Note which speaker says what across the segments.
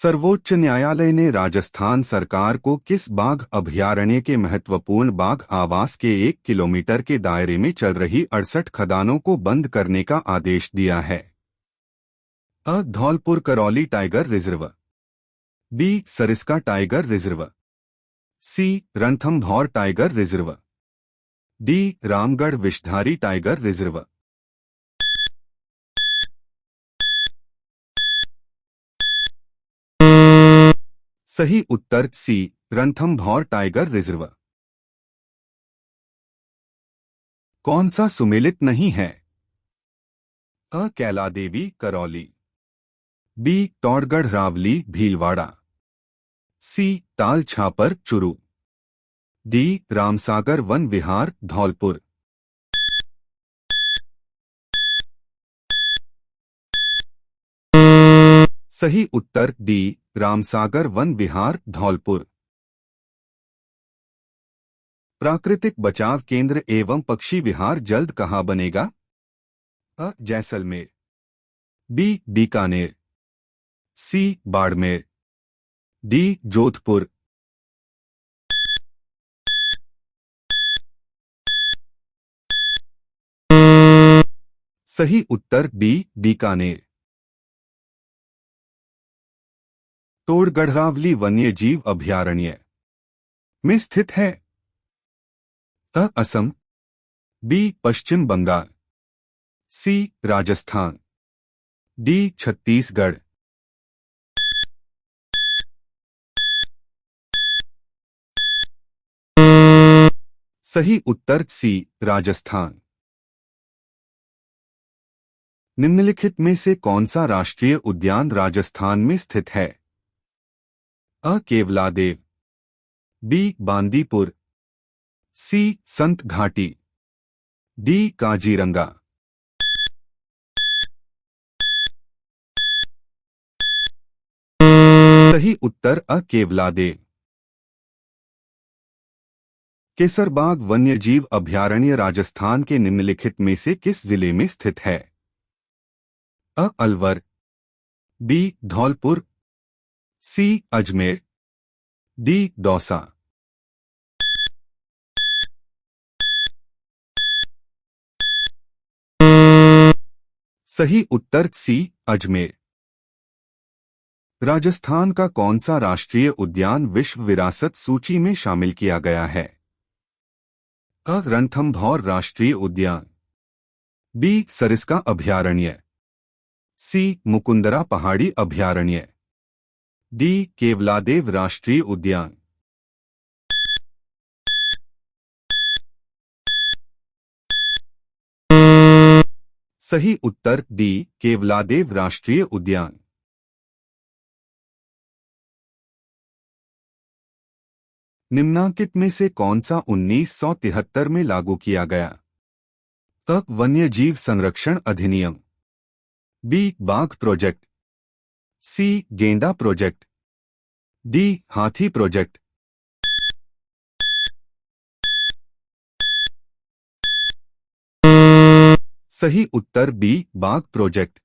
Speaker 1: सर्वोच्च न्यायालय ने राजस्थान सरकार को किस बाघ अभयारण्य के महत्वपूर्ण बाघ आवास के 1 किलोमीटर के दायरे में चल रही 68 खदानों को बंद करने का आदेश दिया है? अ. Dholpur Karauli tiger reserve, B. Sariska tiger reserve, C. Ranthambore tiger reserve, D. Ramgarh Vishdhari tiger reserve. सही उत्तर सी. Ranthambore tiger reserve. कौन सा सुमेलित नहीं है? अ. कैला देवी करौली, बी. टौड़गढ़ रावली भीलवाड़ा, सी. ताल छापर चुरू, डी. रामसागर वन विहार धौलपुर। सही उत्तर डी. रामसागर वन विहार धौलपुर। प्राकृतिक बचाव केंद्र एवं पक्षी विहार जल्द कहाँ बनेगा? अ. जैसलमेर, बी. बीकानेर, सी. बाड़मेर, डी. जोधपुर। सही उत्तर बी. बीकानेर। टोड़गढ़रावली वन्य जीव अभयारण्य में स्थित है? अ. असम, बी. पश्चिम बंगाल, सी. राजस्थान, डी. छत्तीसगढ़। सही उत्तर सी. राजस्थान। निम्नलिखित में से कौन सा राष्ट्रीय उद्यान राजस्थान में स्थित है? अ. केवलादेव, बी. बांदीपुर, सी. संत घाटी, डी. काजीरंगा। सही उत्तर अ. केवलादेव। केसरबाग वन्यजीव अभयारण्य राजस्थान के निम्नलिखित में से किस जिले में स्थित है? अ. अलवर, बी. धौलपुर, सी. अजमेर, डी. दौसा। सही उत्तर सी. अजमेर। राजस्थान का कौन सा राष्ट्रीय उद्यान विश्व विरासत सूची में शामिल किया गया है? अ. रणथंभौर राष्ट्रीय उद्यान, बी. सरिस्का अभयारण्य, सी. मुकुंदरा पहाड़ी अभयारण्य, डी. केवलादेव राष्ट्रीय उद्यान। सही उत्तर डी. केवलादेव राष्ट्रीय उद्यान। निम्नांकित में से कौन सा 1973 में लागू किया गया? अ. वन्यजीव संरक्षण अधिनियम, बी. बाघ प्रोजेक्ट, सी. गेंडा प्रोजेक्ट, डी. हाथी प्रोजेक्ट। सही उत्तर बी. बाघ प्रोजेक्ट।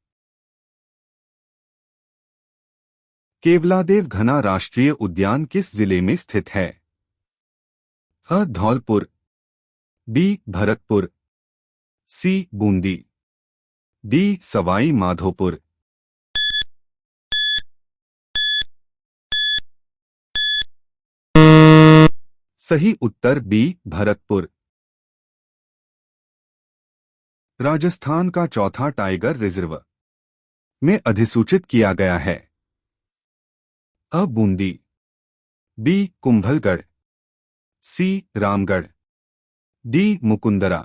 Speaker 1: केवलादेव घना राष्ट्रीय उद्यान किस जिले में स्थित है? अ. धौलपुर, बी. भरतपुर, सी. बूंदी, डी. सवाई माधोपुर। सही उत्तर बी. भरतपुर। राजस्थान का चौथा टाइगर रिजर्व में अधिसूचित किया गया है? अ. बूंदी, बी. कुंभलगढ़, सी. रामगढ़, डी. मुकुंदरा।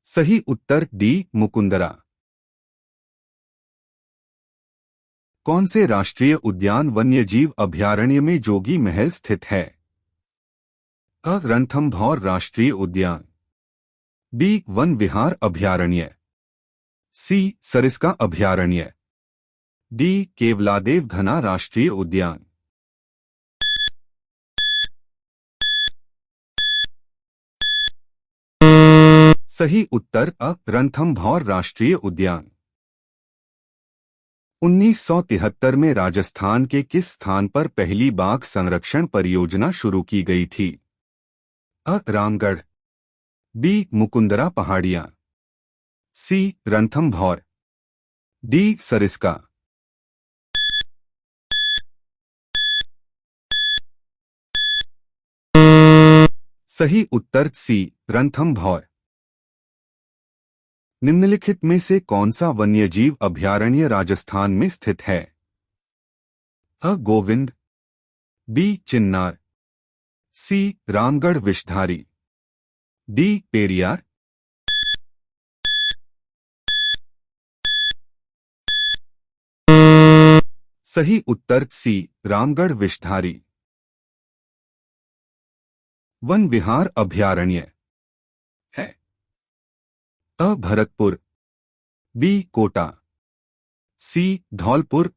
Speaker 1: सही उत्तर डी. मुकुंदरा। कौन से राष्ट्रीय उद्यान वन्यजीव अभयारण्य में जोगी महल स्थित है? अ. रणथंभौर राष्ट्रीय उद्यान, बी. वन विहार अभयारण्य, सी. सरिस्का अभयारण्य, डी. केवलादेव घना राष्ट्रीय उद्यान। सही उत्तर अ रणथंभौर राष्ट्रीय उद्यान। 1973 में राजस्थान के किस स्थान पर पहली बाघ संरक्षण परियोजना शुरू की गई थी? अ रामगढ़, बी मुकुंदरा पहाड़ियां, सी रणथंभौर, डी सरिस्का। सही उत्तर सी रणथंभौर। निम्नलिखित में से कौन सा वन्यजीव अभयारण्य राजस्थान में स्थित है? अ गोविंद, बी चिन्नार, सी रामगढ़ विषधारी, डी पेरियार। सही उत्तर सी रामगढ़ विषधारी। वन विहार अभयारण्य है? अ भरतपुर, बी कोटा, सी धौलपुर,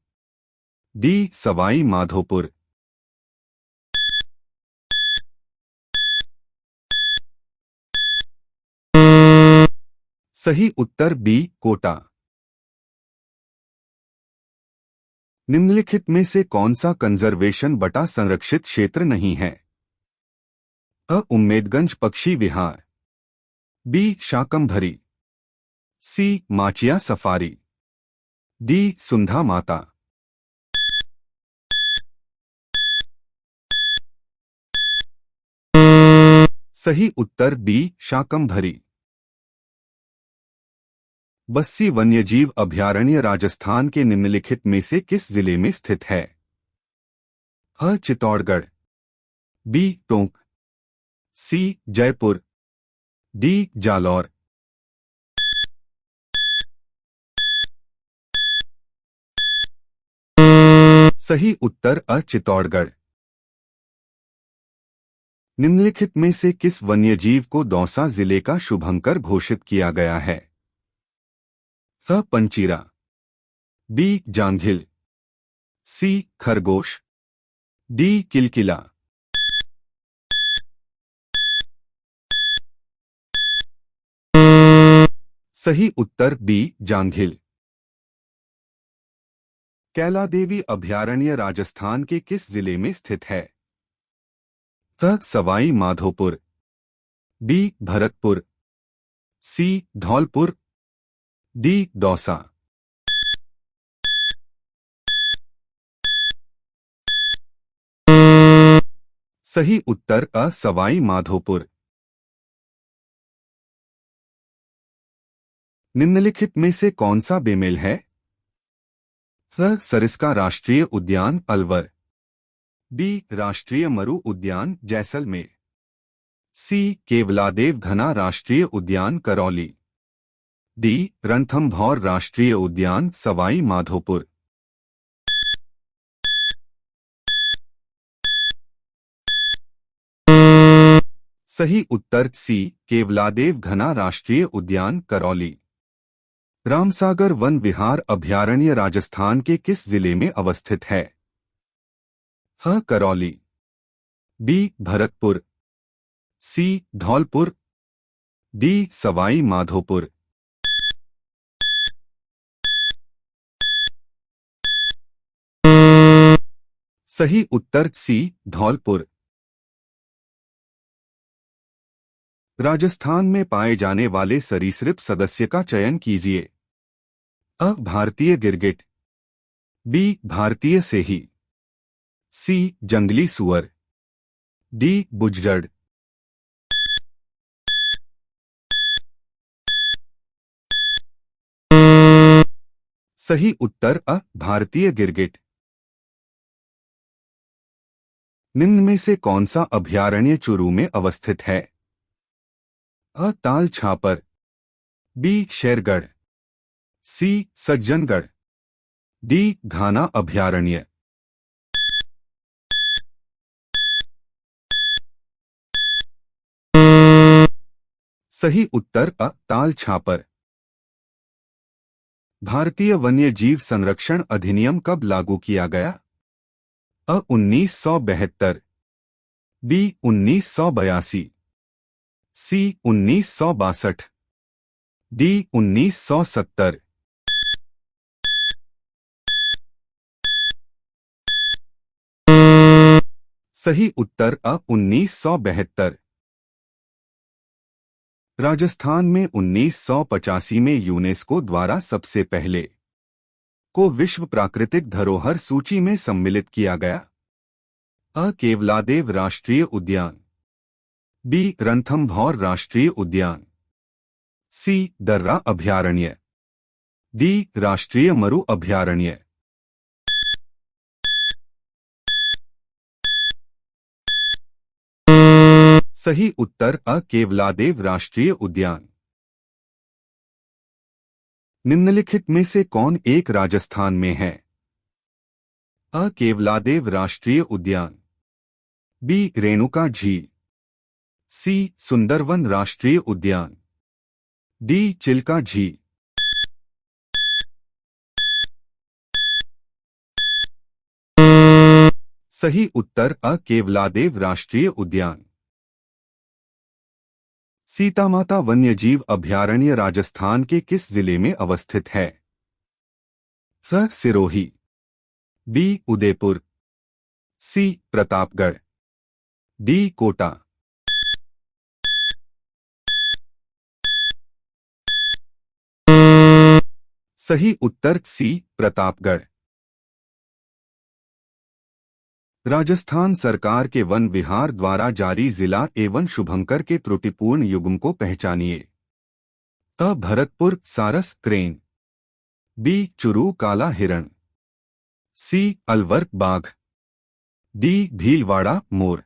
Speaker 1: डी सवाई माधोपुर। सही उत्तर बी कोटा। निम्नलिखित में से कौन सा कंजर्वेशन बटा संरक्षित क्षेत्र नहीं है? अ उम्मेदगंज पक्षी विहार, बी शाकंभरी, सी माचिया सफारी, डी सुंधा माता। सही उत्तर बी शाकंभरी। बस्सी वन्यजीव अभयारण्य राजस्थान के निम्नलिखित में से किस जिले में स्थित है? अ चित्तौड़गढ़, बी टोंक, सी जयपुर, डी जालौर। सही उत्तर अ चित्तौड़गढ़। निम्नलिखित में से किस वन्यजीव को दौसा जिले का शुभंकर घोषित किया गया है? अ पंचीरा, बी जांघिल, सी खरगोश, डी किलकिला। सही उत्तर बी जांघिल। कैलादेवी अभयारण्य राजस्थान के किस जिले में स्थित है? अ सवाई माधोपुर, बी भरतपुर, सी धौलपुर, डी दौसा। सही उत्तर अ सवाई माधोपुर। निम्नलिखित में से कौन सा बेमेल है? अ सरिस्का राष्ट्रीय उद्यान अलवर, बी राष्ट्रीय मरु उद्यान जैसलमेर, सी केवलादेव घना राष्ट्रीय उद्यान करौली, डी रणथंभौर राष्ट्रीय उद्यान सवाई माधोपुर। सही उत्तर सी केवलादेव घना राष्ट्रीय उद्यान करौली। रामसागर वन विहार अभयारण्य राजस्थान के किस जिले में अवस्थित है? अ करौली, बी भरतपुर, सी धौलपुर, डी सवाई माधोपुर। सही उत्तर सी धौलपुर। राजस्थान में पाए जाने वाले सरीसृप सदस्य का चयन कीजिए। अ भारतीय गिरगिट, बी भारतीय सेही, सी जंगली सुअर, डी बुजर्ड। सही उत्तर अ भारतीय गिरगिट। निम्न में से कौन सा अभयारण्य चुरू में अवस्थित है? अ ताल छापर, बी शेरगढ़, सी सज्जनगढ़, डी घाना अभयारण्य। सही उत्तर अ ताल छापर। भारतीय वन्यजीव संरक्षण अधिनियम कब लागू किया गया? अ 1972, बी 1982, सी 1962, डी 1970। सही उत्तर अ 1972। राजस्थान में 1985 में यूनेस्को द्वारा सबसे पहले को विश्व प्राकृतिक धरोहर सूची में सम्मिलित किया गया। अ केवलादेव राष्ट्रीय उद्यान, बी रणथंभौर राष्ट्रीय उद्यान, सी दर्रा अभयारण्य, डी राष्ट्रीय मरु अभयारण्य। सही उत्तर अ केवलादेव राष्ट्रीय उद्यान। निम्नलिखित में से कौन एक राजस्थान में है? अ केवलादेव राष्ट्रीय उद्यान, बी रेणुका झील, सी सुंदरवन राष्ट्रीय उद्यान, डी चिल्का झील। सही उत्तर अ केवलादेव राष्ट्रीय उद्यान। सीतामाता वन्यजीव अभयारण्य राजस्थान के किस जिले में अवस्थित है? फ सिरोही, बी उदयपुर, सी प्रतापगढ़, डी कोटा। सही उत्तर सी प्रतापगढ़। राजस्थान सरकार के वन विहार द्वारा जारी जिला एवं शुभंकर के त्रुटिपूर्ण युग्म को पहचानिए। अ भरतपुर सारस क्रेन, बी चुरू काला हिरण, सी अलवर बाघ, डी भीलवाड़ा मोर।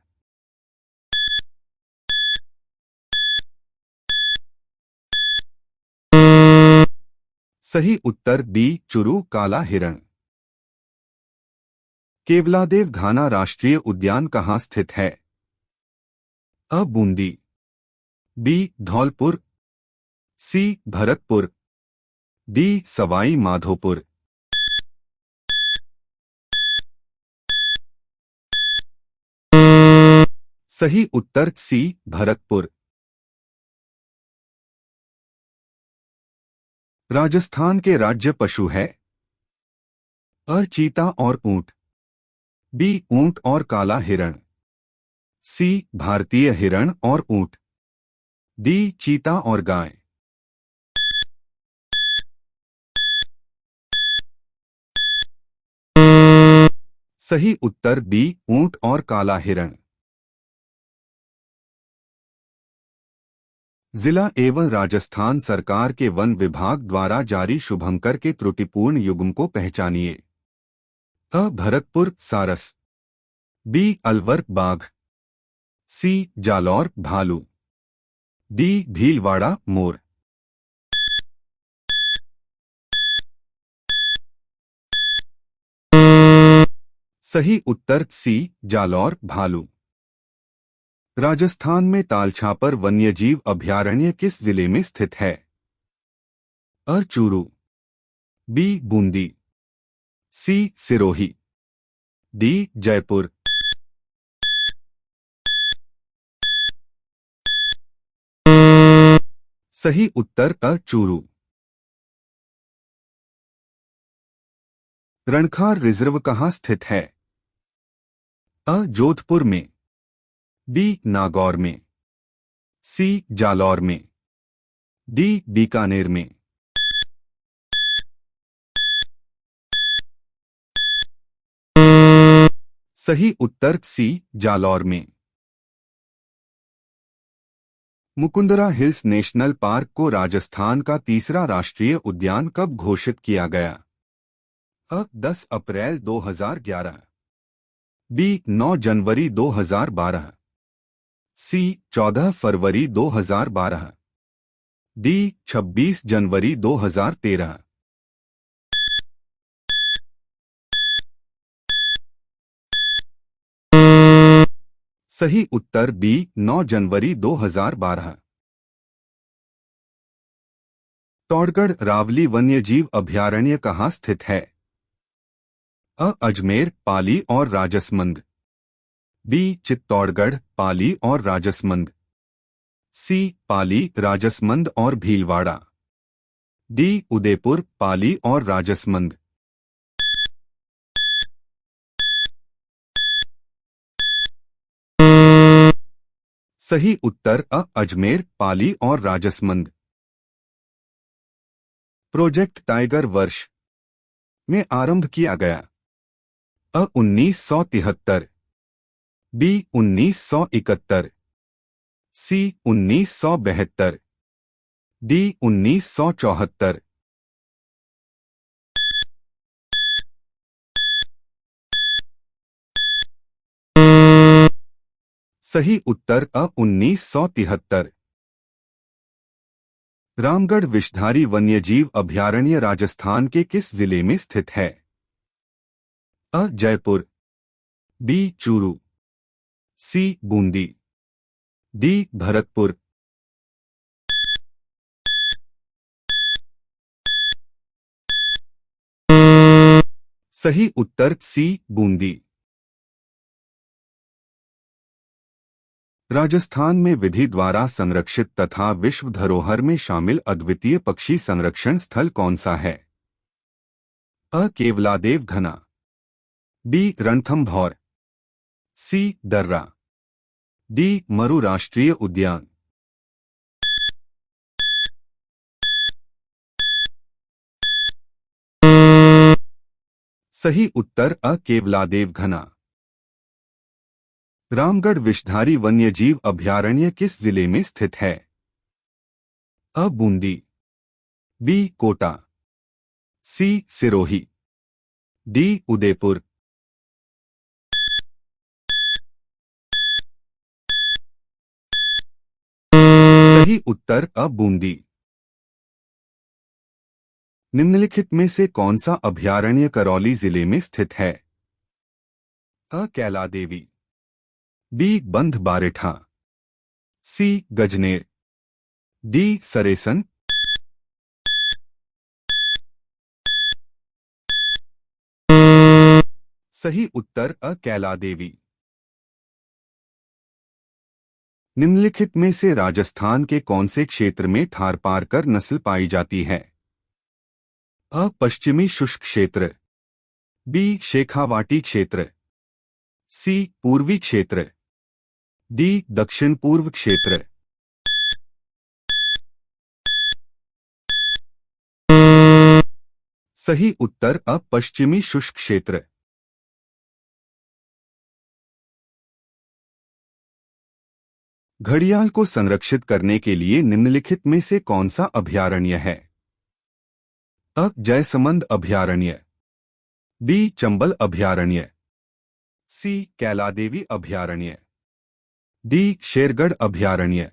Speaker 1: सही उत्तर बी चुरू काला हिरण। केवलादेव घाना राष्ट्रीय उद्यान कहाँ स्थित है? अ बूंदी, बी धौलपुर, सी भरतपुर, डी सवाई माधोपुर। सही उत्तर सी भरतपुर। राजस्थान के राज्य पशु है? अ चीता और ऊंट, बी ऊंट और काला हिरण, सी भारतीय हिरण और ऊंट, डी चीता और गाय। सही उत्तर बी ऊंट और काला हिरण। जिला एवं राजस्थान सरकार के वन विभाग द्वारा जारी शुभंकर के त्रुटिपूर्ण युग्म को पहचानिए। अ भरतपुर सारस, बी अलवर बाघ, सी जालौर भालू, डी भीलवाड़ा मोर। सही उत्तर सी जालौर भालू। राजस्थान में तालछापर वन्यजीव अभयारण्य किस जिले में स्थित है? अ चूरू, बी बूंदी, सी सिरोही, डी जयपुर। सही उत्तर अ चूरू। रणखार रिजर्व कहाँ स्थित है? अ जोधपुर में, बी नागौर में, सी जालौर में, डी बीकानेर में। सही उत्तर सी जालौर में। मुकुंदरा हिल्स नेशनल पार्क को राजस्थान का तीसरा राष्ट्रीय उद्यान कब घोषित किया गया? अ 10 अप्रैल 2011, बी 9 जनवरी 2012, सी 14 फरवरी 2012, डी 26 जनवरी 2013। सही उत्तर बी 9 जनवरी 2012। टौड़गढ़ रावली वन्यजीव अभयारण्य कहाँ स्थित है? अ अजमेर पाली और राजसमंद, बी चित्तौड़गढ़ पाली और राजसमंद, सी पाली राजसमंद और भीलवाड़ा, डी उदयपुर, पाली और राजसमंद। सही उत्तर अजमेर, पाली और राजसमंद। प्रोजेक्ट टाइगर वर्ष में आरंभ किया गया? 1973, बी 1971, सी 1972, डी 1974। सही उत्तर 1973। रामगढ़ विषधारी वन्यजीव अभयारण्य राजस्थान के किस जिले में स्थित है? जयपुर, बी चूरू, सी बूंदी, डी भरतपुर। सही उत्तर सी बूंदी। राजस्थान में विधि द्वारा संरक्षित तथा विश्व धरोहर में शामिल अद्वितीय पक्षी संरक्षण स्थल कौन सा है? केवलादेव घना, बी रणथंभौर, सी दर्रा, डी मरु राष्ट्रीय उद्यान। सही उत्तर केवलादेव घना। रामगढ़ विषधारी वन्यजीव अभयारण्य किस जिले में स्थित है? बूंदी, बी कोटा, सी सिरोही, डी उदयपुर। सही उत्तर बूंदी। निम्नलिखित में से कौन सा अभयारण्य करौली जिले में स्थित है? कैला देवी, बी बंध बारेठा, सी गजनेर, डी सरेसन। सही उत्तर कैला देवी। निम्नलिखित में से राजस्थान के कौन से क्षेत्र में थारपारकर नस्ल पाई जाती है? पश्चिमी शुष्क क्षेत्र, बी शेखावाटी क्षेत्र, सी पूर्वी क्षेत्र, डी दक्षिण पूर्व क्षेत्र। सही उत्तर पश्चिमी शुष्क क्षेत्र। घड़ियाल को संरक्षित करने के लिए निम्नलिखित में से कौन सा अभयारण्य है? जयसमंद अभयारण्य, बी चंबल अभयारण्य, सी कैलादेवी अभयारण्य, डी शेरगढ़ अभयारण्य।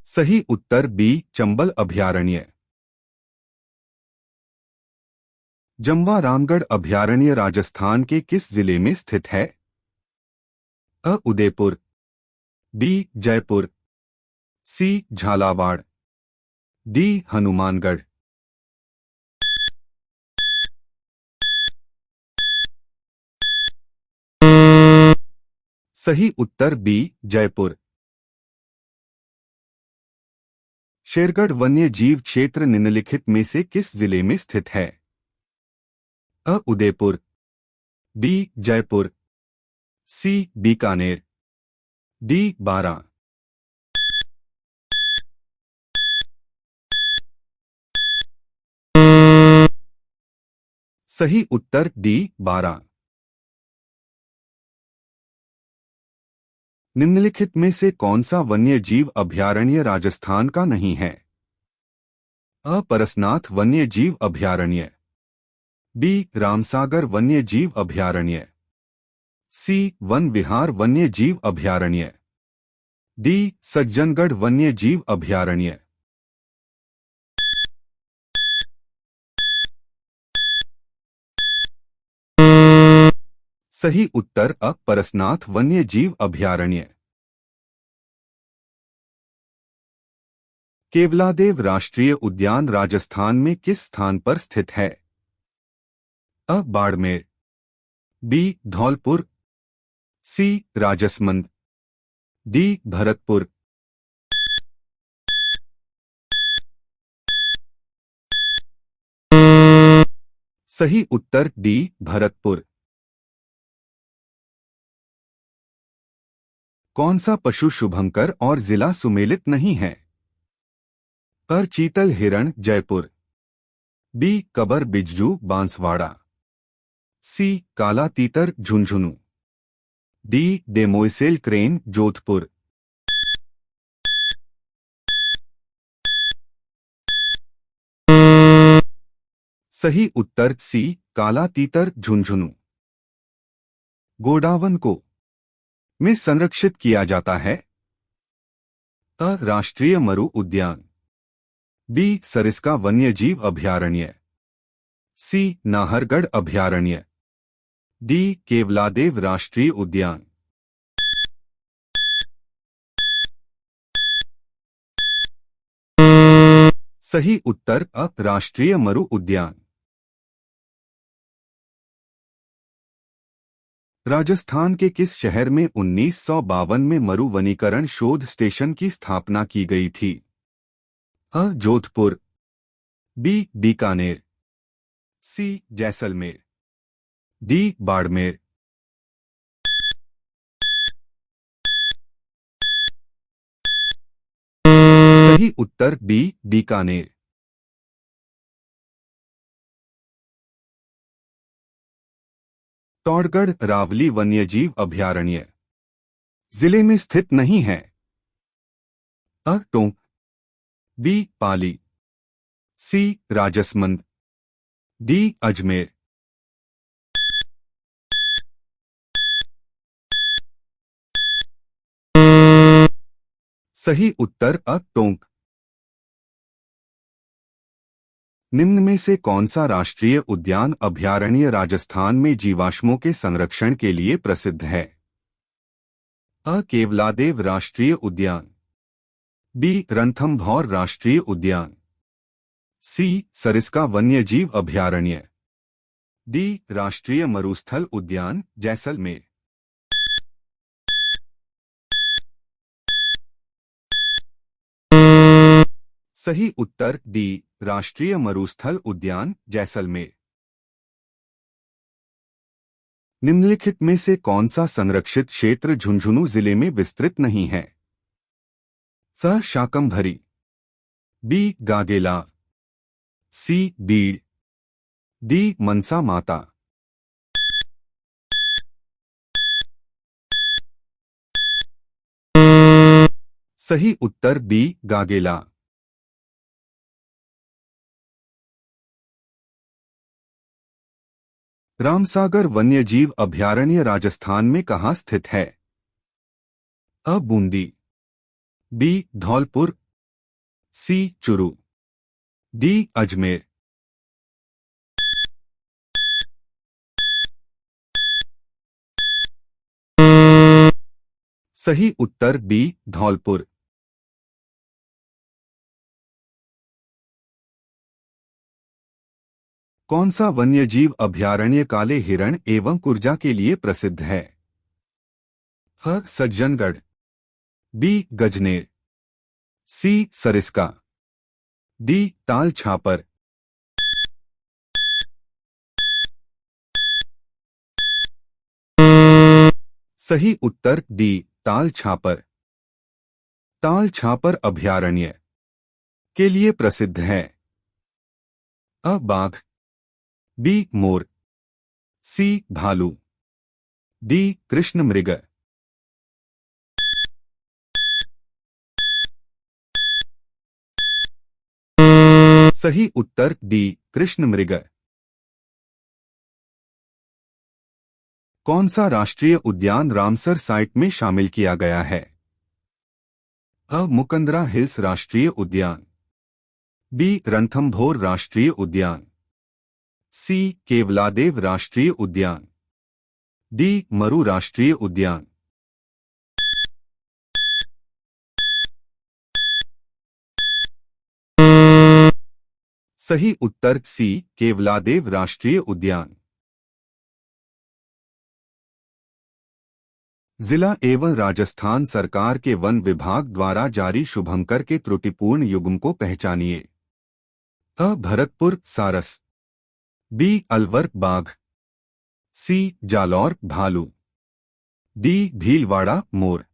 Speaker 1: सही उत्तर बी चंबल अभयारण्य। जमवा रामगढ़ अभयारण्य राजस्थान के किस जिले में स्थित है? उदयपुर, बी जयपुर, सी झालावाड़, डी हनुमानगढ़। सही उत्तर बी जयपुर। शेरगढ़ वन्य जीव क्षेत्र निम्नलिखित में से किस जिले में स्थित है? उदयपुर, बी जयपुर, सी बीकानेर, डी बारां। सही उत्तर डी बारां। निम्नलिखित में से कौन सा वन्य जीव अभयारण्य राजस्थान का नहीं है? परसनाथ वन्य जीव अभयारण्य, बी रामसागर वन्य जीव अभयारण्य, सी वन विहार वन्य जीव अभयारण्य, डी सज्जनगढ़ वन्य जीव अभयारण्य। सही उत्तर परसनाथ वन्य जीव अभयारण्य। केवलादेव राष्ट्रीय उद्यान राजस्थान में किस स्थान पर स्थित है? बाड़मेर, बी धौलपुर, सी राजसमंद, डी भरतपुर। सही उत्तर डी भरतपुर। कौन सा पशु शुभंकर और जिला सुमेलित नहीं है? अ चीतल हिरण जयपुर, बी कबर बिज्जू बांसवाड़ा, सी काला तीतर Jhunjhunu, D demoiselle crane Jodhpur. सही उत्तर सी काला तीतर झुंझुनू। गोडावन को में संरक्षित किया जाता है? अ राष्ट्रीय मरु उद्यान, बी सरिस्का वन्यजीव अभयारण्य, सी नाहरगढ़ अभयारण्य, डी केवलादेव राष्ट्रीय उद्यान। सही उत्तर अ राष्ट्रीय मरु उद्यान। राजस्थान के किस शहर में 1952 में मरु वनीकरण शोध स्टेशन की स्थापना की गई थी? अ जोधपुर, बी बीकानेर, सी जैसलमेर, डी बाड़मेर। सही उत्तर बी बीकानेर। टौड़गढ़ रावली वन्यजीव अभयारण्य जिले में स्थित नहीं है? अ टोंक, बी पाली, सी राजसमंद, डी अजमेर। सही उत्तर अ टोंक। निम्न में से कौन सा राष्ट्रीय उद्यान अभयारण्य राजस्थान में जीवाश्मों के संरक्षण के लिए प्रसिद्ध है? अ केवलादेव राष्ट्रीय उद्यान, बी रणथंभौर राष्ट्रीय उद्यान, सी सरिस्का वन्यजीव अभयारण्य, डी राष्ट्रीय मरुस्थल उद्यान जैसलमेर। सही उत्तर डी राष्ट्रीय मरुस्थल उद्यान जैसलमेर। निम्नलिखित में से कौन सा संरक्षित क्षेत्र झुंझुनू जिले में विस्तृत नहीं है? स शाकंभरी, बी गागेला, सी बीड़, डी मनसा माता। सही उत्तर बी गागेला। रामसागर वन्यजीव अभयारण्य राजस्थान में कहाँ स्थित है? अ बूंदी, बी धौलपुर, सी चुरू, डी अजमेर। सही उत्तर बी धौलपुर। कौन सा वन्यजीव अभयारण्य काले हिरण एवं कुर्जा के लिए प्रसिद्ध है? ह सज्जनगढ़, बी गजनेर, सी सरिस्का, डी ताल छापर। सही उत्तर डी ताल छापर। ताल छापर अभयारण्य के लिए प्रसिद्ध है? अ बाघ, बी मोर, सी भालू, डी कृष्ण मृग। सही उत्तर डी कृष्ण मृग। कौन सा राष्ट्रीय उद्यान रामसर साइट में शामिल किया गया है? अ मुकंदरा हिल्स राष्ट्रीय उद्यान, बी रणथंभौर राष्ट्रीय उद्यान, सी केवलादेव राष्ट्रीय उद्यान, डी मरु राष्ट्रीय उद्यान। सही उत्तर सी केवलादेव राष्ट्रीय उद्यान। जिला एवं राजस्थान सरकार के वन विभाग द्वारा जारी शुभंकर के त्रुटिपूर्ण युग्म को पहचानिए। अ भरतपुर सारस, बी अलवर बाघ, सी जालौर भालू, डी भीलवाड़ा मोर।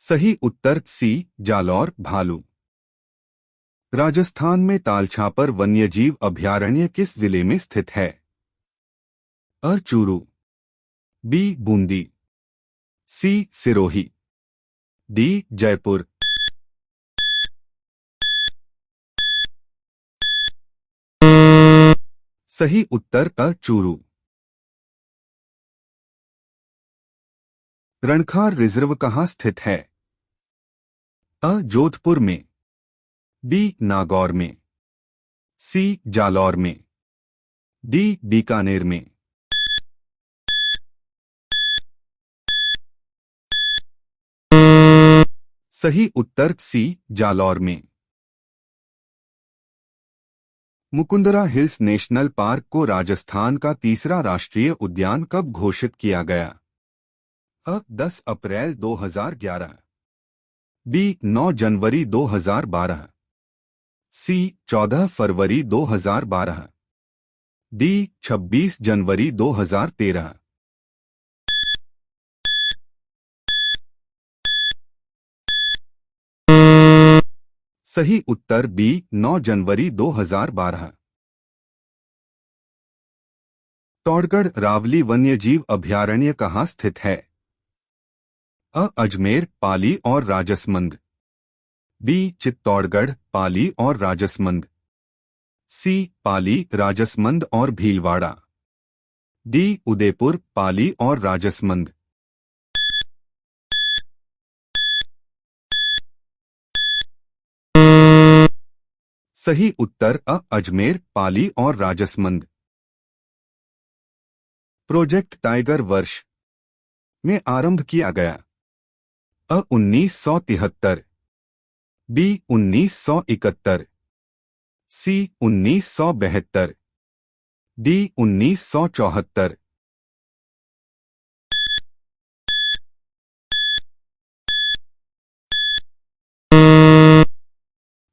Speaker 1: सही उत्तर सी जालौर भालू। राजस्थान में तालछापर वन्यजीव अभयारण्य किस जिले में स्थित है? अ चूरू, बी बूंदी, सी सिरोही, डी जयपुर। सही उत्तर अ चूरू। रणखार रिजर्व कहाँ स्थित है? अ जोधपुर में, बी नागौर में, सी जालौर में, डी बीकानेर में। सही उत्तर सी जालौर में। मुकुंदरा हिल्स नेशनल पार्क को राजस्थान का तीसरा राष्ट्रीय उद्यान कब घोषित किया गया? अ 10 अप्रैल 2011, बी 9 जनवरी 2012, सी 14 फरवरी 2012, डी 26 जनवरी 2013। सही उत्तर बी 9 जनवरी 2012। टौड़गढ़ रावली वन्यजीव अभयारण्य कहाँ स्थित है? अ अजमेर, पाली और राजसमंद, बी चित्तौड़गढ़, पाली और राजसमंद, सी पाली, राजसमंद और भीलवाड़ा, डी उदयपुर, पाली और राजसमंद। सही उत्तर अ अजमेर, पाली और राजसमंद। प्रोजेक्ट टाइगर वर्ष में आरंभ किया गया? अ 1973, बी 1971, सी 1972, डी 1974।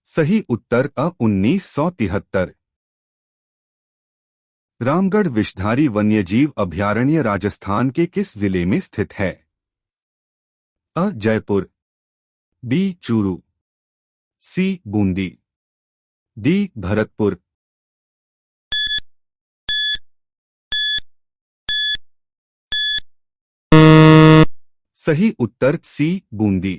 Speaker 1: सही उत्तर अ 1973। रामगढ़ विषधारी वन्यजीव अभयारण्य राजस्थान के किस जिले में स्थित है? अ जयपुर, बी चूरू, सी बूंदी, डी भरतपुर। सही उत्तर सी बूंदी।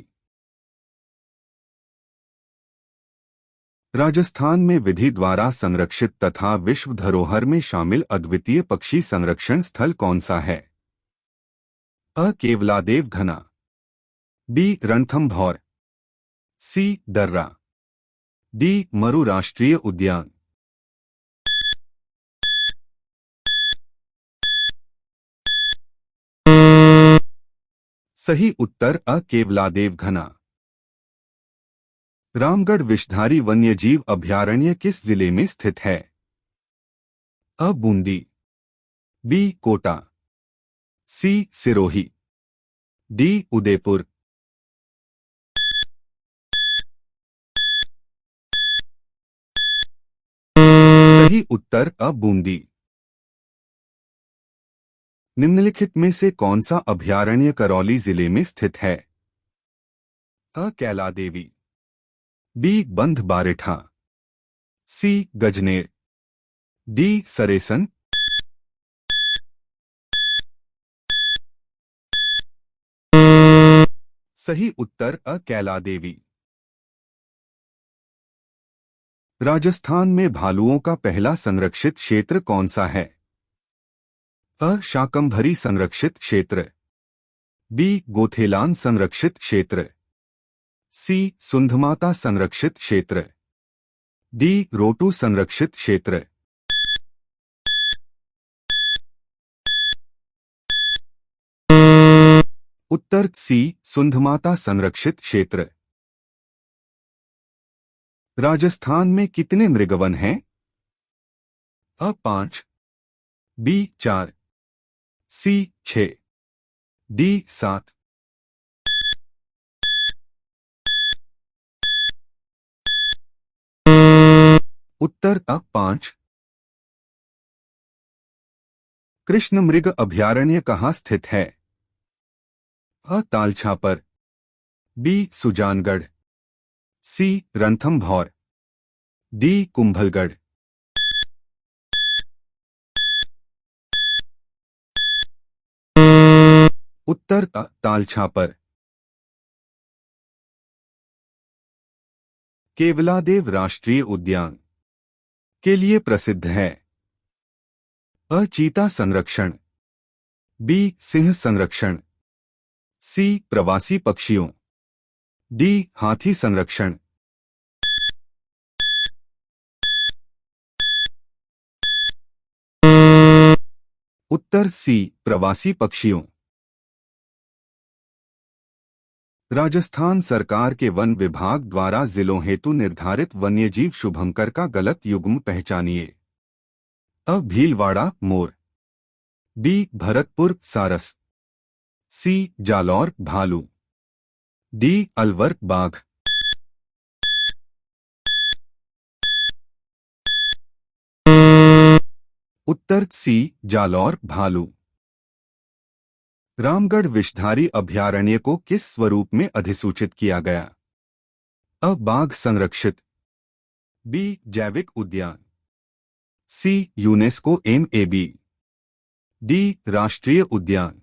Speaker 1: राजस्थान में विधि द्वारा संरक्षित तथा विश्व धरोहर में शामिल अद्वितीय पक्षी संरक्षण स्थल कौन सा है? अ केवलादेव घना, बी रणथंभौर, सी दर्रा, डी मरु राष्ट्रीय उद्यान। सही उत्तर अ केवलादेव घना। रामगढ़ विषधारी वन्यजीव अभयारण्य किस जिले में स्थित है? अ बूंदी, बी कोटा, सी सिरोही, डी उदयपुर। सही उत्तर अ बूंदी। निम्नलिखित में से कौन सा अभयारण्य करौली जिले में स्थित है? अ कैलादेवी, बी बंध बारेठा, सी गजनेर, डी सरेसन। सही उत्तर अ कैलादेवी। राजस्थान में भालुओं का पहला संरक्षित क्षेत्र कौन सा है? अ शाकंभरी संरक्षित क्षेत्र, बी गोथेलान संरक्षित क्षेत्र, सी सुंधमाता संरक्षित क्षेत्र, डी रोटू संरक्षित क्षेत्र। उत्तर सी सुंधमाता संरक्षित क्षेत्र। राजस्थान में कितने मृगवन हैं? अ 5, बी 4, सी 6, डी 7। उत्तर अ 5। कृष्ण मृग अभयारण्य कहाँ स्थित है? अ तालछापर, बी सुजानगढ़, सी रणथंभौर, डी कुंभलगढ़। उत्तर अ तालछापर। केवलादेव राष्ट्रीय उद्यान के लिए प्रसिद्ध है? अ चीता संरक्षण, बी सिंह संरक्षण, सी प्रवासी पक्षियों, डी हाथी संरक्षण। उत्तर सी प्रवासी पक्षियों। राजस्थान सरकार के वन विभाग द्वारा जिलों हेतु निर्धारित वन्यजीव शुभंकर का गलत युग्म पहचानिए। अ भीलवाड़ा मोर, बी भरतपुर सारस, सी जालौर भालू, डी अलवर बाघ। उत्तर सी जालौर भालू। रामगढ़ विषधारी अभयारण्य को किस स्वरूप में अधिसूचित किया गया? अ बाघ संरक्षित, बी जैविक उद्यान, सी यूनेस्को MAB, डी राष्ट्रीय उद्यान।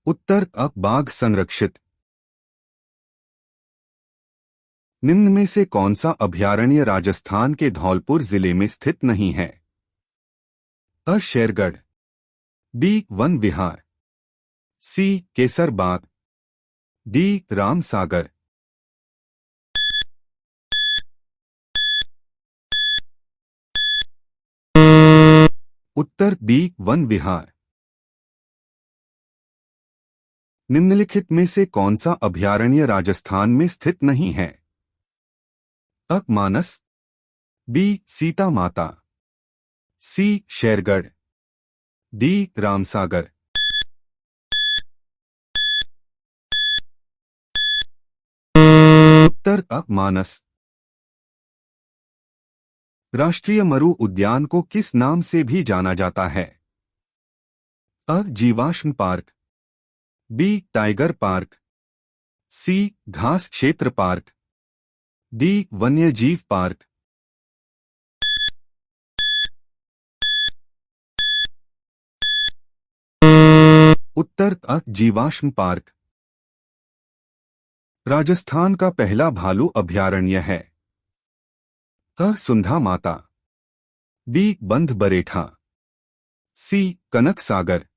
Speaker 1: उत्तर अ बाघ संरक्षित। निम्न में से कौन सा अभयारण्य राजस्थान के धौलपुर जिले में स्थित नहीं है? अ शेरगढ़, बी वन विहार, सी केसर बाग, डी रामसागर। उत्तर बी वन विहार। निम्नलिखित में से कौन सा अभयारण्य राजस्थान में स्थित नहीं है? अ मानस, बी सीता माता, सी शेरगढ़, डी रामसागर। उत्तर अ मानस। राष्ट्रीय मरु उद्यान को किस नाम से भी जाना जाता है? अ जीवाश्म पार्क, बी टाइगर पार्क, सी घास क्षेत्र पार्क, डी वन्यजीव पार्क। उत्तर अ जीवाश्म पार्क। राजस्थान का पहला भालू अभयारण्य है? अ सुंधा माता, बी बंध बरेठा, सी कनक सागर,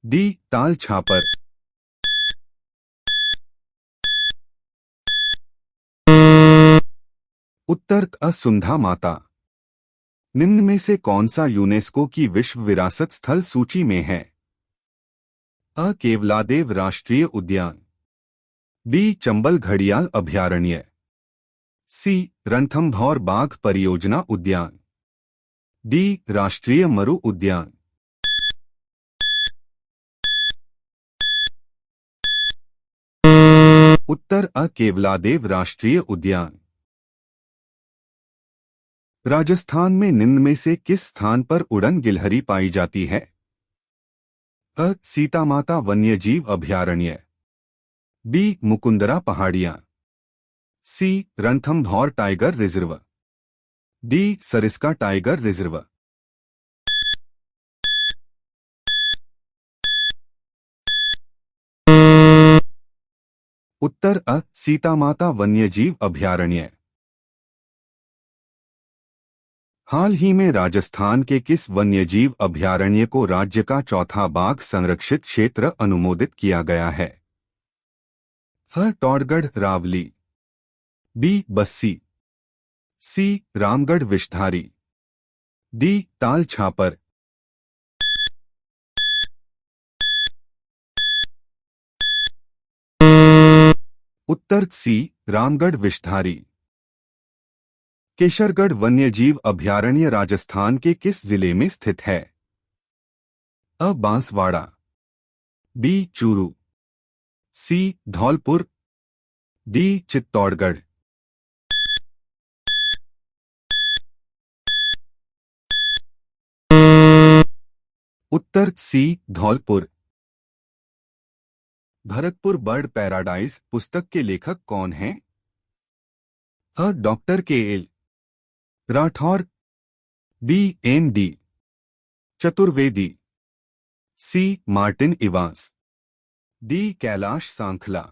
Speaker 1: डी ताल छापर। उत्तर अ सुंधा माता। निम्न में से कौन सा यूनेस्को की विश्व विरासत स्थल सूची में है? अ केवलादेव राष्ट्रीय उद्यान, बी चंबल घड़ियाल अभयारण्य, सी रणथंभौर बाघ परियोजना उद्यान, डी राष्ट्रीय मरु उद्यान। उत्तर अ केवलादेव राष्ट्रीय उद्यान। राजस्थान में निम्न में से किस स्थान पर उड़न गिलहरी पाई जाती है? अ सीतामाता वन्यजीव अभयारण्य, बी मुकुंदरा पहाड़ियां, C Ranthambore tiger reserve, D Sariska tiger reserve. उत्तर अ सीतामाता वन्यजीव अभयारण्य। हाल ही में राजस्थान के किस वन्यजीव अभयारण्य को राज्य का चौथा बाघ संरक्षित क्षेत्र अनुमोदित किया गया है? अ टौड़गढ़ रावली, बी बस्सी, सी रामगढ़ विषधारी, डी ताल छापर। उत्तर सी रामगढ़ विषधारी। केशरगढ़ वन्यजीव अभयारण्य राजस्थान के किस जिले में स्थित है? अ Banswara, B Churu, C Dholpur, D Chittorgarh. उत्तर C Dholpur. Bharatpur bird paradise पुस्तक के लेखक कौन हैं? अ doctor K L Rathore, B N D Chaturvedi, C Martin Evans, D Kailash Sankhla.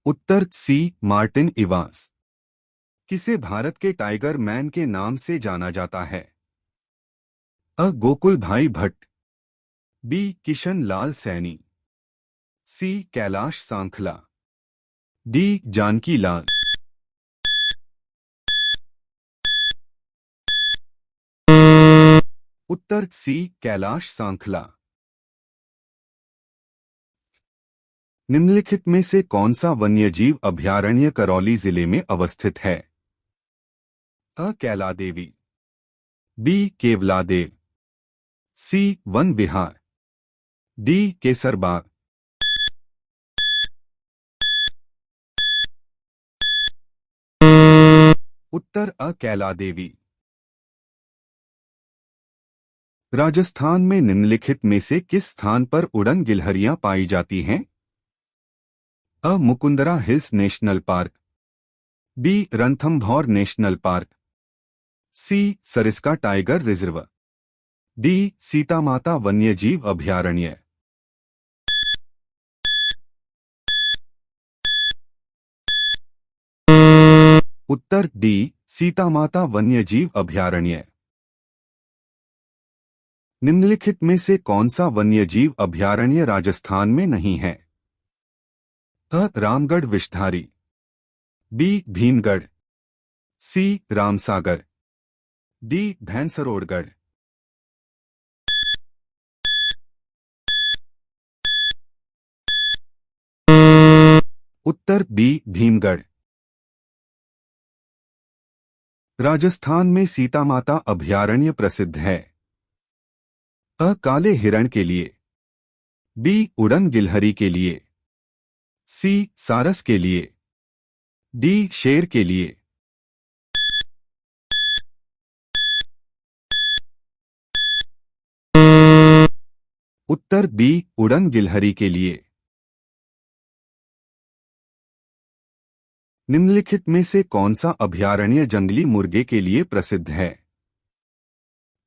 Speaker 1: उत्तर सी मार्टिन इवांस। किसे भारत के टाइगर मैन के नाम से जाना जाता है? अ गोकुल भाई भट्ट, बी किशन लाल सैनी, सी कैलाश सांखला, डी जानकी लाल। उत्तर सी कैलाश सांखला। निम्नलिखित में से कौन सा वन्यजीव अभयारण्य करौली जिले में अवस्थित है? अ कैलादेवी, बी केवलादेव, सी वन विहार, डी केसरबाग। उत्तर अ कैलादेवी। राजस्थान में निम्नलिखित में से किस स्थान पर उड़न गिलहरियां पाई जाती हैं? अ Mukundra hills national park, B Ranthambore national park, C Sariska tiger reserve, D Sita Mata वन्यजीव अभयारण्य। उत्तर डी सीता माता वन्यजीव अभयारण्य। निम्नलिखित में से कौन सा वन्यजीव अभयारण्य राजस्थान में नहीं है? अ रामगढ़ विषधारी, बी भीमगढ़, सी रामसागर, डी भैंसरोड़गढ़। उत्तर बी भीमगढ़। राजस्थान में सीता माता अभयारण्य प्रसिद्ध है। अ काले हिरण के लिए, बी उड़न गिलहरी के लिए, सी सारस के लिए, डी शेर के लिए। उत्तर बी उड़न गिलहरी के लिए। निम्नलिखित में से कौन सा अभयारण्य जंगली मुर्गे के लिए प्रसिद्ध है?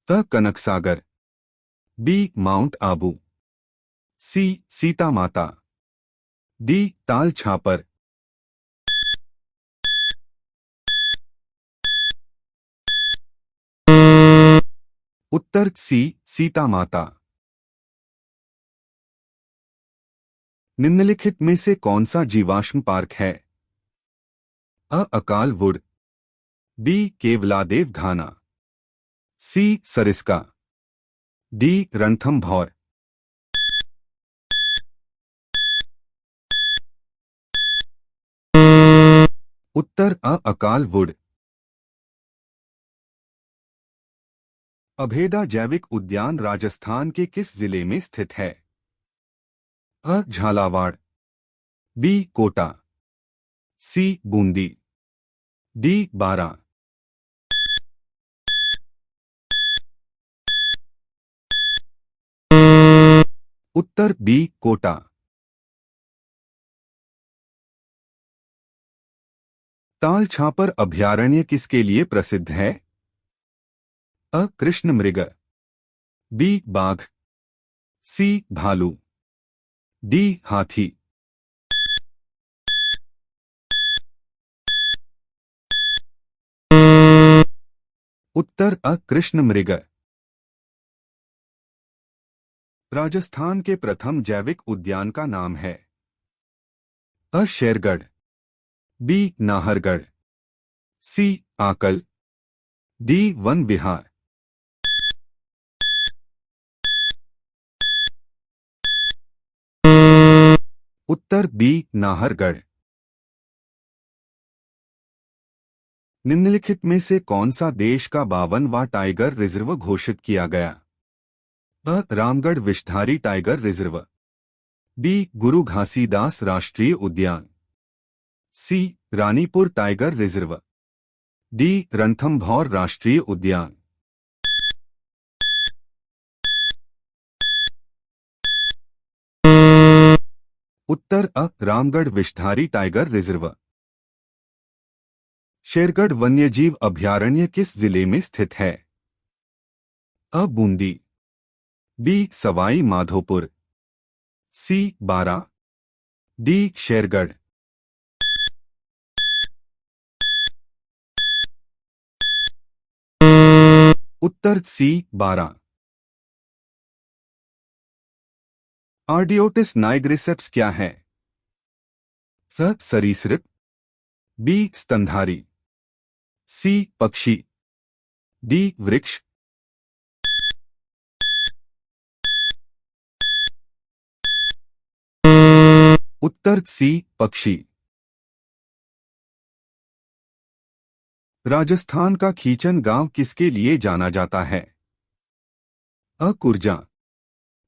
Speaker 1: अ कनकसागर, बी माउंट आबू, सी सीता माता, डी ताल छापर। उत्तर सी सीता माता। निम्नलिखित में से कौन सा जीवाश्म पार्क है? अ Akal wood, B Keoladeo Ghana, C Sariska, D Ranthambore. उत्तर अ अकाल वुड। अभेदा जैविक उद्यान राजस्थान के किस जिले में स्थित है? अ झालावाड़, बी कोटा, सी बूंदी, डी बारा। उत्तर बी कोटा। ताल छापर अभयारण्य किसके लिए प्रसिद्ध है? अ कृष्ण मृग, बी बाघ, सी भालू, डी हाथी। उत्तर अ कृष्ण मृग। राजस्थान के प्रथम जैविक उद्यान का नाम है? अ शेरगढ़, बी नाहरगढ़, सी आकल, डी वन विहार। उत्तर बी नाहरगढ़। निम्नलिखित में से कौन सा देश का 52वां टाइगर रिजर्व घोषित किया गया? अ Ramgarh Vishdhari tiger reserve, B Guru Ghasidas राष्ट्रीय उद्यान, C Ranipur tiger reserve, D Ranthambore राष्ट्रीय उद्यान। उत्तर अ रामगढ़ विषधारी टाइगर रिजर्व। शेरगढ़ वन्यजीव अभयारण्य किस जिले में स्थित है? अ Bundi, B Sawai Madhopur, C Bara, D Shergarh. उत्तर सी बारा। आर्डियोटिस नाइग्रिसेप्स क्या है? फ सरीसृप, बी स्तनधारी, सी पक्षी, डी वृक्ष। उत्तर सी पक्षी। राजस्थान का खीचन गांव किसके लिए जाना जाता है? अ कुरजा,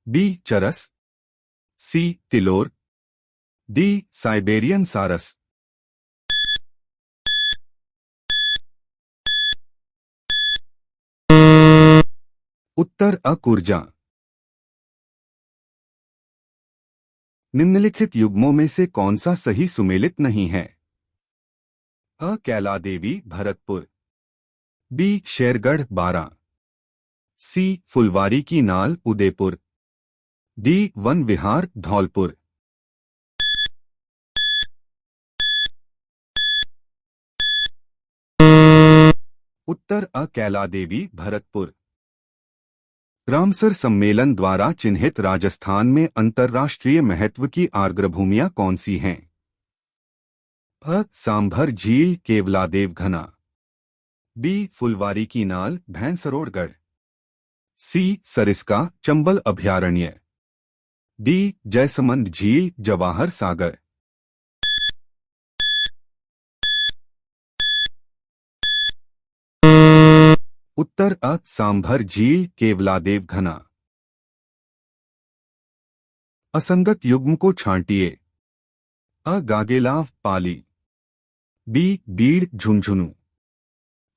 Speaker 1: बी चरस, सी तिलोर, डी साइबेरियन सारस। उत्तर अ कुरजा। निम्नलिखित युग्मों में से कौन सा सही सुमेलित नहीं है? अ कैला देवी भरतपुर, बी शेरगढ़ बारा, सी फुलवारी की नाल उदयपुर, डी वन विहार धौलपुर। उत्तर अ कैला देवी भरतपुर। रामसर सम्मेलन द्वारा चिन्हित राजस्थान में अंतर्राष्ट्रीय महत्व की आर्द्रभूमियां कौन सी हैं? अ सांभर झील केवलादेव घना, बी फुलवारी की नाल भैंसरोडगढ़, सी सरिस्का चंबल अभयारण्य, डी जयसमंद झील जवाहर सागर। उत्तर अ सांभर झील केवलादेव घना। असंगत युग्म को छांटिए। अ गागेलाव पाली, बी बीड़ झुंझुनू,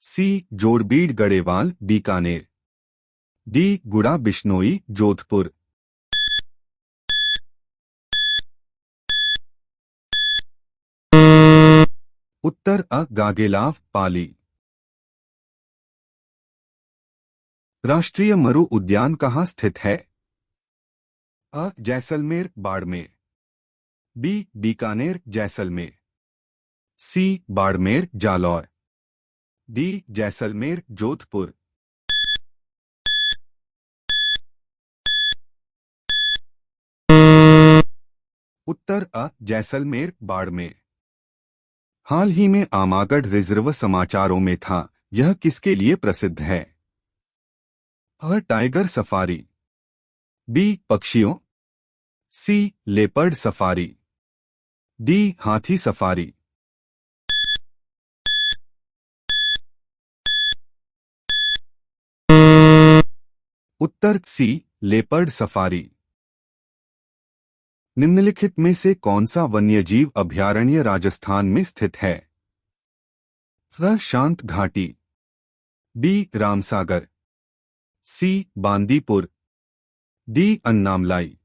Speaker 1: सी जोड़बीड़ गढ़ेवाल बीकानेर, डी गुड़ा बिश्नोई जोधपुर। उत्तर अ गागेलाव पाली। राष्ट्रीय मरु उद्यान कहाँ स्थित है? अ जैसलमेर बाड़मेर, बी बीकानेर जैसलमेर, सी बाड़मेर जालौर, डी जैसलमेर जोधपुर। उत्तर अ जैसलमेर बाड़मेर। हाल ही में आमागढ़ रिजर्व समाचारों में था, यह किसके लिए प्रसिद्ध है? अ टाइगर सफारी, बी पक्षियों, सी लेपर्ड सफारी, डी हाथी सफारी। उत्तर सी लेपर्ड सफारी। निम्नलिखित में से कौन सा वन्यजीव अभयारण्य राजस्थान में स्थित है? अ शांत घाटी, बी रामसागर, सी बांदीपुर, डी अन्नामलाई।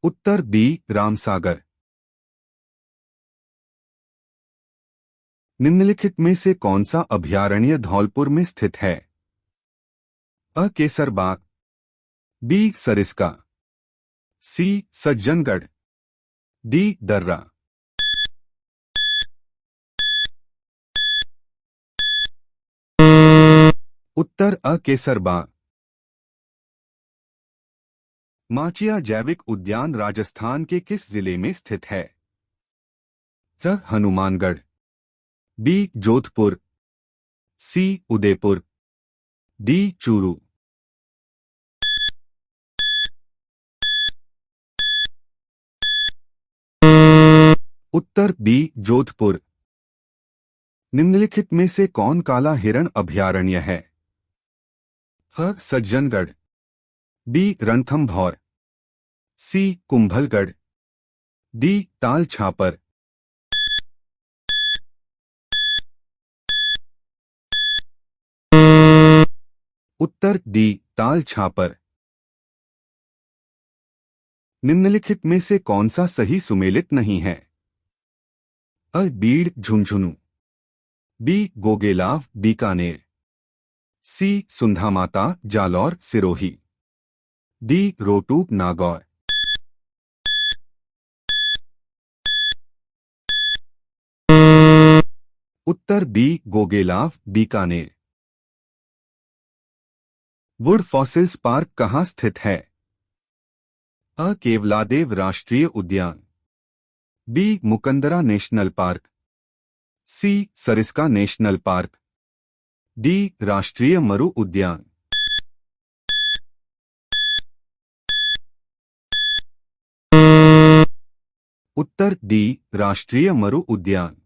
Speaker 1: उत्तर बी रामसागर। निम्नलिखित में से कौन सा अभयारण्य धौलपुर में स्थित है? अ केसरबाग, बी सरिस्का, सी सज्जनगढ़, डी दर्रा। उत्तर अ केसरबाग। माचिया जैविक उद्यान राजस्थान के किस जिले में स्थित है? अ हनुमानगढ़, बी जोधपुर, सी उदयपुर, डी चूरू। उत्तर बी जोधपुर। निम्नलिखित में से कौन काला हिरण अभयारण्य है? अ सज्जनगढ़, बी रणथंभौर, सी कुंभलगढ़, डी ताल छापर। उत्तर डी ताल छापर। निम्नलिखित में से कौन सा सही सुमेलित नहीं है? अ Beed Jhunjhunu, B Gogelao Bikaner, C Sundhamata Jalore Sirohi, D Rotu Nagaur. उत्तर B Gogelao Bikaner. Wood fossils park कहाँ स्थित है? अ केवलादेव राष्ट्रीय उद्यान, B Mukundra national park, C Sariska national park, D राष्ट्रीय मरु उद्यान। उत्तर डी राष्ट्रीय मरु उद्यान।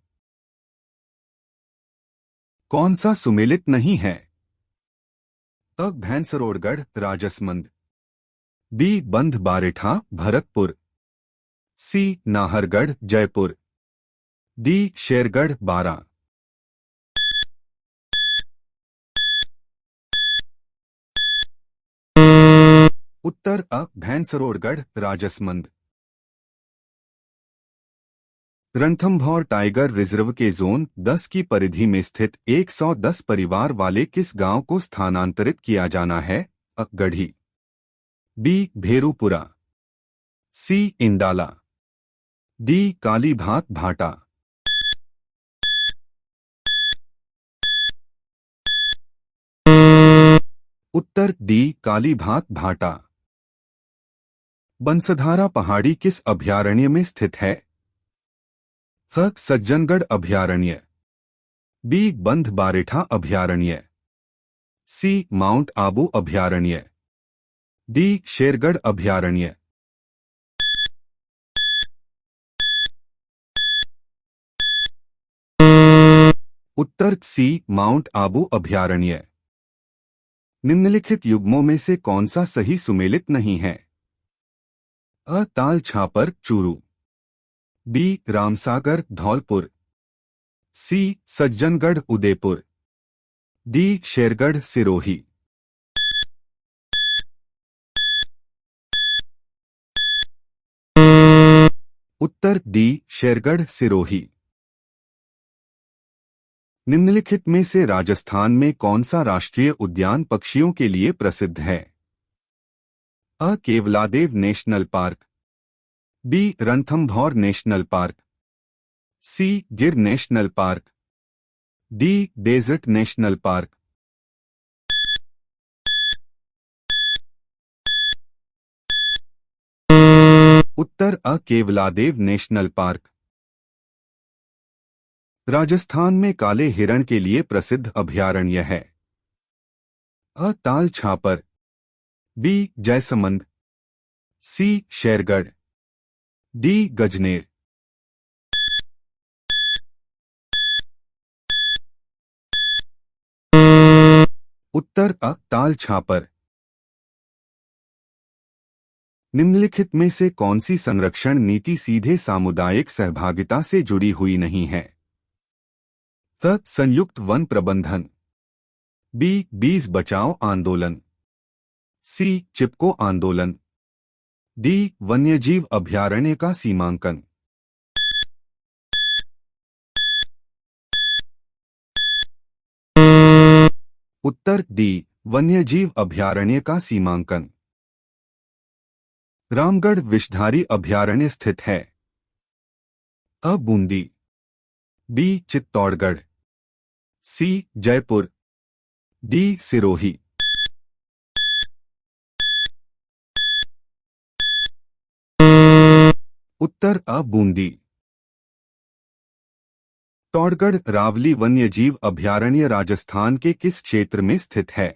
Speaker 1: कौन सा सुमेलित नहीं है? अ भैंसरोडगढ़ राजसमंद, बी बंध बारेठा भरतपुर, सी नाहरगढ़ जयपुर, डी शेरगढ़ बारा। उत्तर अ भैंसरोडगढ़ राजसमंद। रणथंभौर टाइगर रिजर्व के जोन 10 की परिधि में स्थित 110 परिवार वाले किस गांव को स्थानांतरित किया जाना है? अ गढ़ी, बी भेरूपुरा, सी इंडाला, डी कालीभात भाटा। उत्तर डी कालीभात भाटा। बंसधारा पहाड़ी किस अभयारण्य में स्थित है? फ सज्जनगढ़ अभयारण्य, बी बंध बारेठा अभयारण्य, सी माउंट आबू अभयारण्य, डी शेरगढ़ अभयारण्य। उत्तर सी माउंट आबू अभयारण्य। निम्नलिखित युग्मों में से कौन सा सही सुमेलित नहीं है? अ ताल छापर चूरू, बी रामसागर धौलपुर, सी सज्जनगढ़ उदयपुर, डी शेरगढ़ सिरोही। उत्तर डी शेरगढ़ सिरोही। निम्नलिखित में से राजस्थान में कौन सा राष्ट्रीय उद्यान पक्षियों के लिए प्रसिद्ध है? अ Keoladeo national park, B Ranthambore national park, C Gir national park, D desert national park. उत्तर अ केवलादेव नेशनल पार्क। राजस्थान में काले हिरण के लिए प्रसिद्ध अभयारण्य है? अ ताल छापर, बी जयसमंद, सी शेरगढ़, डी गजनेर। उत्तर अ ताल छापर। निम्नलिखित में से कौन सी संरक्षण नीति सीधे सामुदायिक सहभागिता से जुड़ी हुई नहीं है? क संयुक्त वन प्रबंधन, बी बीज बचाओ आंदोलन, सी चिपको आंदोलन, डी वन्यजीव अभयारण्य का सीमांकन। उत्तर डी वन्यजीव अभयारण्य का सीमांकन। रामगढ़ विषधारी अभयारण्य स्थित है? अ बूंदी, बी चित्तौड़गढ़, सी जयपुर, डी सिरोही। उत्तर अ बूंदी। चित्तौड़गढ़ रावली वन्यजीव अभयारण्य राजस्थान के किस क्षेत्र में स्थित है?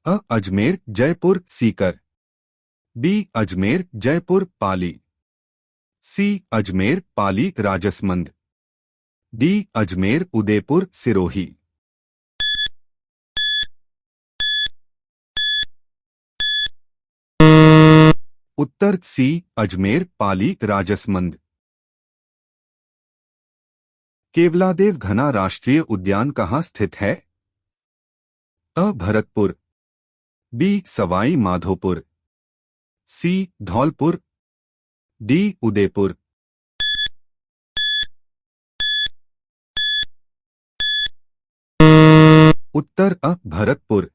Speaker 1: अ अजमेर जयपुर सीकर, बी अजमेर जयपुर पाली, सी अजमेर पाली राजसमंद, डी अजमेर उदयपुर सिरोही। उत्तर सी अजमेर पाली राजसमंद। केवलादेव घना राष्ट्रीय उद्यान कहाँ स्थित है? अ भरतपुर, बी सवाई माधोपुर, सी धौलपुर, डी उदयपुर। उत्तर अ भरतपुर।